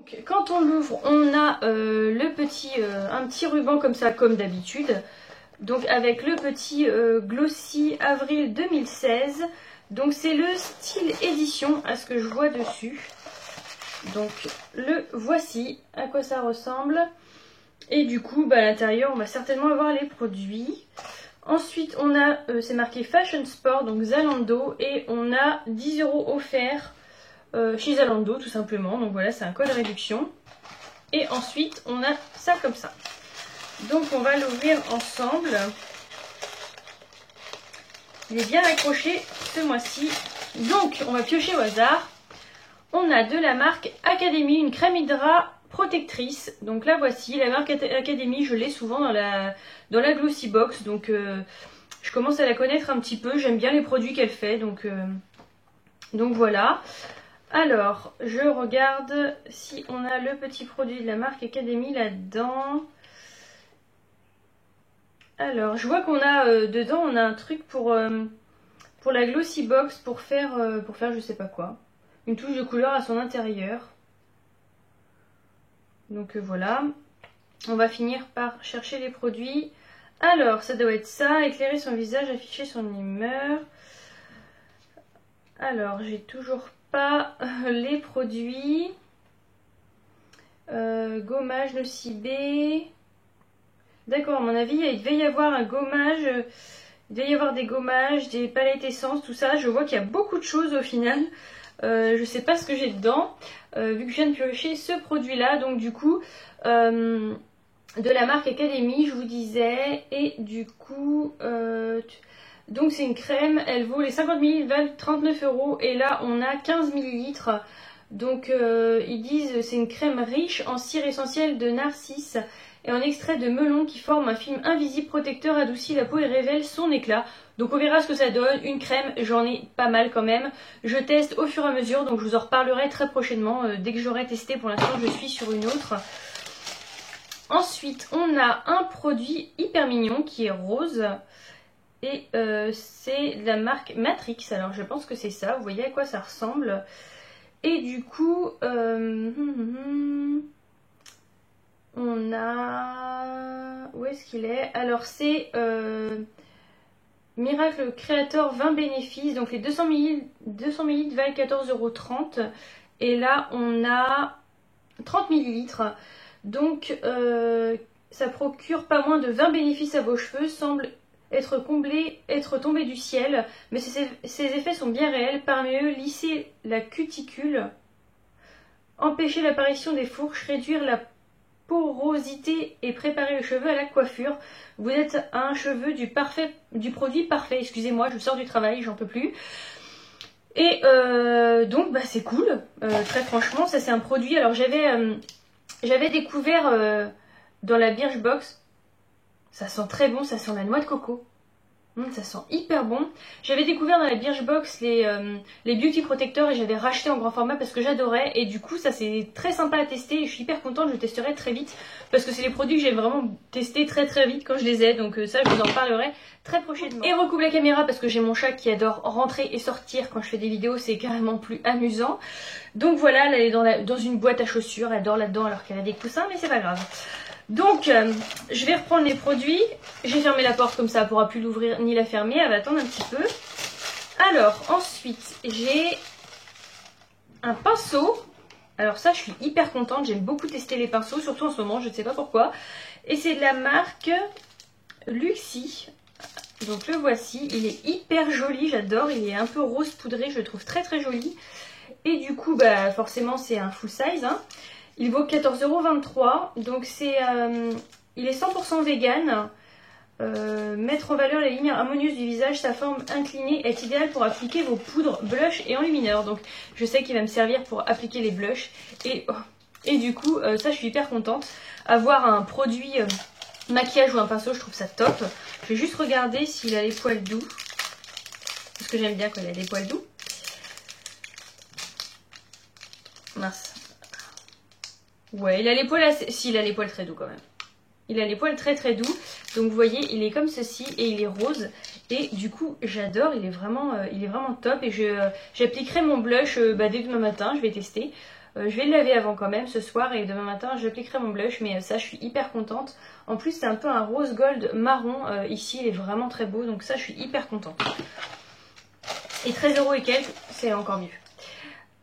Donc quand on l'ouvre, on a un petit ruban comme ça, comme d'habitude. Donc avec le petit Glossy Avril 2016. Donc c'est le style édition à ce que je vois dessus. Donc le voici, à quoi ça ressemble. Et du coup, à l'intérieur, on va certainement avoir les produits. Ensuite, on a, c'est marqué Fashion Sport, donc Zalando. Et on a 10 € offerts chez Zalando, tout simplement. Donc voilà, c'est un code réduction. Et ensuite, on a ça comme ça. Donc on va l'ouvrir ensemble. Il est bien accroché ce mois-ci. Donc, on va piocher au hasard. On a de la marque Academy, une crème hydra protectrice. Donc la voici, la marque Academy, je l'ai souvent dans la Glossy Box. Donc je commence à la connaître un petit peu. J'aime bien les produits qu'elle fait. Donc voilà. Alors, je regarde si on a le petit produit de la marque Academy là-dedans. Alors, je vois qu'on a dedans, on a un truc pour la Glossy Box pour faire je sais pas quoi. Une touche de couleur à son intérieur. Donc voilà. On va finir par chercher les produits. Alors, ça doit être ça. Éclairer son visage, afficher son humeur. Alors, j'ai toujours pas les produits. Gommage nocibé. D'accord, à mon avis, il devait y avoir un gommage. Il devait y avoir des gommages, des palettes essence, tout ça. Je vois qu'il y a beaucoup de choses au final. Je sais pas ce que j'ai dedans. Vu que je viens de piocher ce produit-là. Donc du coup, de la marque Academy, je vous disais. Et du coup, donc c'est une crème. Elle vaut les 50 ml, valent 39 €. Et là, on a 15 ml. Donc ils disent c'est une crème riche en cire essentielle de narcisse et en extrait de melon qui forme un film invisible protecteur, adoucit la peau et révèle son éclat. Donc on verra ce que ça donne. Une crème, j'en ai pas mal quand même. Je teste au fur et à mesure, donc je vous en reparlerai très prochainement dès que j'aurai testé. Pour l'instant je suis sur une autre. Ensuite on a un produit hyper mignon qui est rose. Et c'est de la marque Matrix. Alors je pense que c'est ça, vous voyez à quoi ça ressemble. Et du coup, on a... Où est-ce qu'il est? Alors c'est Miracle Creator 20 bénéfices. Donc les 200 ml valent 14,30 €. Et là, on a 30 ml. Donc ça procure pas moins de 20 bénéfices à vos cheveux. Semble être tombé du ciel, mais ces effets sont bien réels. Parmi eux, lisser la cuticule, empêcher l'apparition des fourches, réduire la porosité et préparer le cheveu à la coiffure. Vous êtes un cheveu du produit parfait. Excusez-moi, je sors du travail, j'en peux plus. Et donc c'est cool. Très franchement, ça c'est un produit. Alors j'avais découvert dans la Birchbox. Ça sent très bon, ça sent la noix de coco. Ça sent hyper bon. J'avais découvert dans la Birchbox les beauty protecteurs et j'avais racheté en grand format parce que j'adorais. Et du coup, ça c'est très sympa à tester et je suis hyper contente, je le testerai très vite. Parce que c'est les produits que j'ai vraiment testés très vite quand je les ai. Donc ça, je vous en parlerai très prochainement. Et recoupe la caméra parce que j'ai mon chat qui adore rentrer et sortir quand je fais des vidéos. C'est carrément plus amusant. Donc voilà, elle est dans une boîte à chaussures. Elle dort là-dedans alors qu'elle a des coussins, mais c'est pas grave. Donc, je vais reprendre les produits. J'ai fermé la porte comme ça, elle ne pourra plus l'ouvrir ni la fermer. Elle va attendre un petit peu. Alors, ensuite, j'ai un pinceau. Alors ça, je suis hyper contente. J'aime beaucoup tester les pinceaux, surtout en ce moment, je ne sais pas pourquoi. Et c'est de la marque Luxie. Donc le voici. Il est hyper joli, j'adore. Il est un peu rose poudré, je le trouve très joli. Et du coup, forcément, c'est un full size, hein. Il vaut 14,23 €, donc il est 100% vegan. Mettre en valeur les lignes harmonieuses du visage, sa forme inclinée est idéale pour appliquer vos poudres, blush et enlumineurs. Donc je sais qu'il va me servir pour appliquer les blushs. Et du coup, ça je suis hyper contente. Avoir un produit maquillage ou un pinceau, je trouve ça top. Je vais juste regarder s'il a les poils doux. Parce que j'aime bien quand il a des poils doux. Mince. Ouais, il a les poils assez... Si, il a les poils très doux quand même. Il a les poils très doux. Donc vous voyez, il est comme ceci et il est rose. Et du coup, j'adore. Il est vraiment top. Et j'appliquerai mon blush dès demain matin. Je vais tester. Je vais le laver avant quand même ce soir et demain matin je appliquerai mon blush, mais ça je suis hyper contente. En plus c'est un peu un rose gold marron, ici il est vraiment très beau, donc ça je suis hyper contente. Et 13 € et quelques, c'est encore mieux.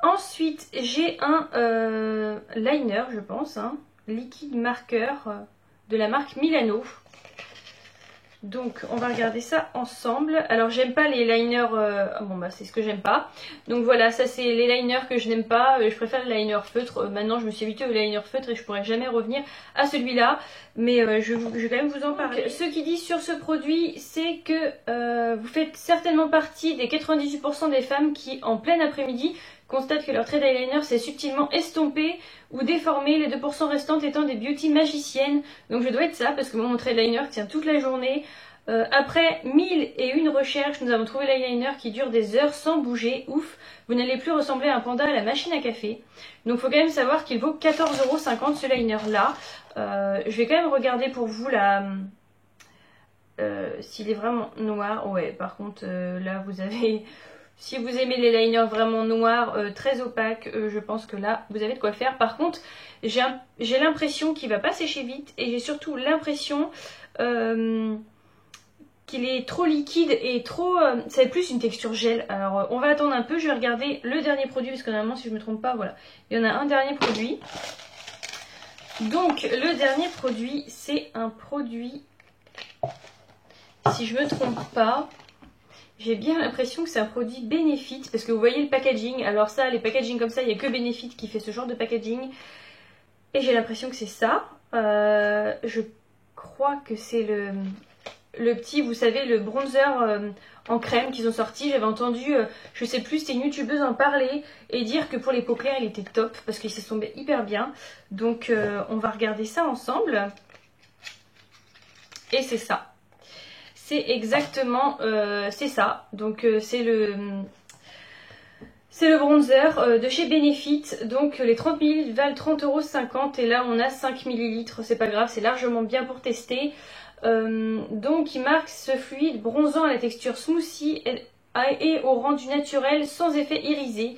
Ensuite j'ai un liner je pense, liquide marqueur de la marque Milano. Donc on va regarder ça ensemble. Alors j'aime pas les liners, bon bah c'est ce que j'aime pas. Donc voilà, ça c'est les liners que je n'aime pas. Je préfère le liner feutre. Maintenant je me suis habituée au liner feutre et je pourrais jamais revenir à celui-là. Mais je vais quand même vous en parler. Ce qui dit sur ce produit, c'est que vous faites certainement partie des 98% des femmes qui en plein après-midi constatent que leur trait d'eyeliner s'est subtilement estompé ou déformé, les 2% restantes étant des beauty magiciennes. Donc je dois être ça parce que mon trait d'eyeliner tient toute la journée. Après 1001 recherches, nous avons trouvé l'eyeliner qui dure des heures sans bouger. Ouf, vous n'allez plus ressembler à un panda à la machine à café. Donc il faut quand même savoir qu'il vaut 14,50 € ce liner là. Je vais quand même regarder pour vous là s'il est vraiment noir. Ouais, par contre là vous avez... Si vous aimez les liners vraiment noirs, très opaques, je pense que là, vous avez de quoi faire. Par contre, j'ai l'impression qu'il va pas sécher vite et j'ai surtout l'impression qu'il est trop liquide et trop... ça va être plus une texture gel. Alors, on va attendre un peu. Je vais regarder le dernier produit parce que normalement, si je ne me trompe pas, voilà. Il y en a un dernier produit. Donc, le dernier produit, c'est un produit... Si je me trompe pas... J'ai bien l'impression que c'est un produit Benefit, parce que vous voyez le packaging. Alors ça, les packaging comme ça, il n'y a que Benefit qui fait ce genre de packaging. Et j'ai l'impression que c'est ça. Je crois que c'est le petit, vous savez, le bronzer en crème qu'ils ont sorti. J'avais entendu, je sais plus, c'était une youtubeuse en parler et dire que pour les peaux claires, il était top, parce qu'il s'est tombé hyper bien. Donc on va regarder ça ensemble. Et c'est ça. C'est exactement, c'est ça. Donc c'est le bronzer de chez Benefit. Donc les 30 ml valent 30,50 € et là on a 5 ml. C'est pas grave, c'est largement bien pour tester. Donc il marque ce fluide bronzant à la texture smoothie et au rendu naturel sans effet irisé.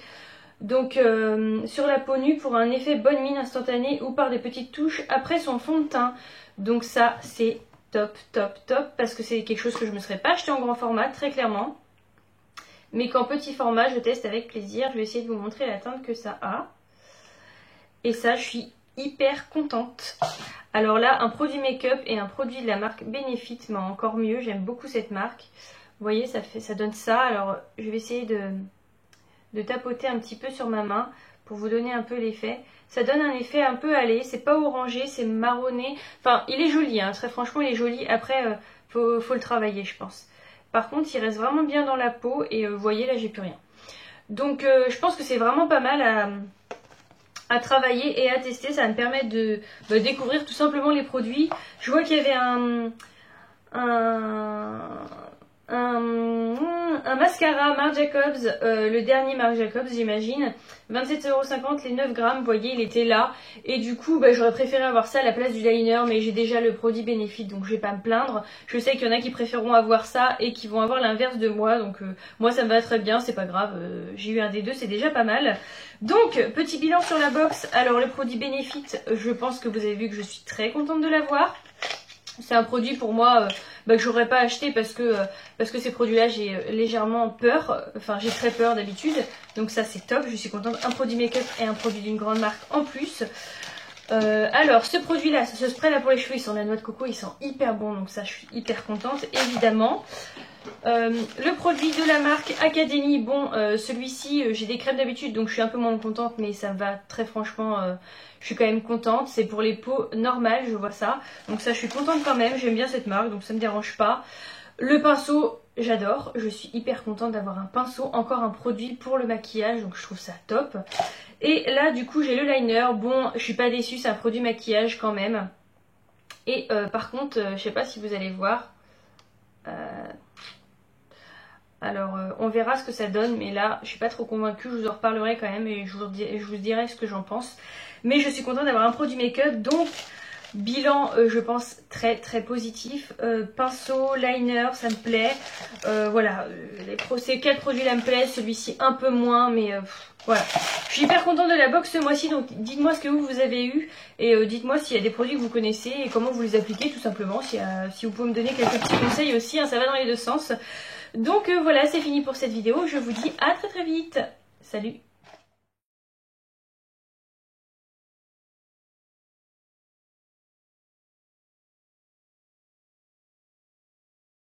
Donc sur la peau nue pour un effet bonne mine instantané ou par des petites touches après son fond de teint. Donc ça c'est top, top, top, parce que c'est quelque chose que je ne me serais pas acheté en grand format, très clairement. Mais qu'en petit format, je teste avec plaisir. Je vais essayer de vous montrer la teinte que ça a. Et ça, je suis hyper contente. Alors là, un produit make-up et un produit de la marque Benefit, mais encore mieux, j'aime beaucoup cette marque. Vous voyez, ça donne ça. Alors, je vais essayer de tapoter un petit peu sur ma main pour vous donner un peu l'effet. Ça donne un effet un peu allé, c'est pas orangé, c'est marronné. Enfin, il est joli, hein, très franchement, il est joli. Après, faut le travailler, je pense. Par contre, il reste vraiment bien dans la peau et vous voyez, là, j'ai plus rien. Donc, je pense que c'est vraiment pas mal à travailler et à tester. Ça va me permettre de découvrir tout simplement les produits. Je vois qu'il y avait un mascara Marc Jacobs, le dernier Marc Jacobs j'imagine, 27,50 € les 9 grammes, vous voyez il était là et du coup j'aurais préféré avoir ça à la place du liner, mais j'ai déjà le produit Benefit donc je vais pas me plaindre. Je sais qu'il y en a qui préféreront avoir ça et qui vont avoir l'inverse de moi, donc moi ça me va très bien, c'est pas grave, j'ai eu un des deux, c'est déjà pas mal. Donc petit bilan sur la box. Alors le produit Benefit, je pense que vous avez vu que je suis très contente de l'avoir. C'est un produit pour moi que j'aurais pas acheté parce que ces produits-là j'ai légèrement peur. Enfin j'ai très peur d'habitude. Donc ça c'est top, je suis contente. Un produit make-up et un produit d'une grande marque en plus. Alors ce produit-là, ce spray-là pour les cheveux, il sent la noix de coco, il sent hyper bon. Donc ça je suis hyper contente évidemment. Le produit de la marque Academy, bon celui-ci j'ai des crèmes d'habitude donc je suis un peu moins contente, mais ça va très franchement, je suis quand même contente. C'est pour les peaux normales, je vois ça, donc ça je suis contente quand même, j'aime bien cette marque donc ça me dérange pas. Le pinceau, j'adore, je suis hyper contente d'avoir un pinceau, encore un produit pour le maquillage, donc je trouve ça top. Et là du coup j'ai le liner, bon je suis pas déçue, c'est un produit maquillage quand même. Et par contre je sais pas si vous allez voir, alors on verra ce que ça donne, mais là je suis pas trop convaincue, je vous en reparlerai quand même et je vous dirai ce que j'en pense. Mais je suis contente d'avoir un produit make-up, donc Bilan, je pense, très très positif. Pinceau, liner, ça me plaît. Voilà, ces 4 produits-là me plaisent. Celui-ci un peu moins, mais voilà. Je suis hyper contente de la box ce mois-ci, donc dites-moi ce que vous avez eu. Et dites-moi s'il y a des produits que vous connaissez et comment vous les appliquez, tout simplement. Si vous pouvez me donner quelques petits conseils aussi, hein, ça va dans les deux sens. Donc voilà, c'est fini pour cette vidéo. Je vous dis à très très vite. Salut!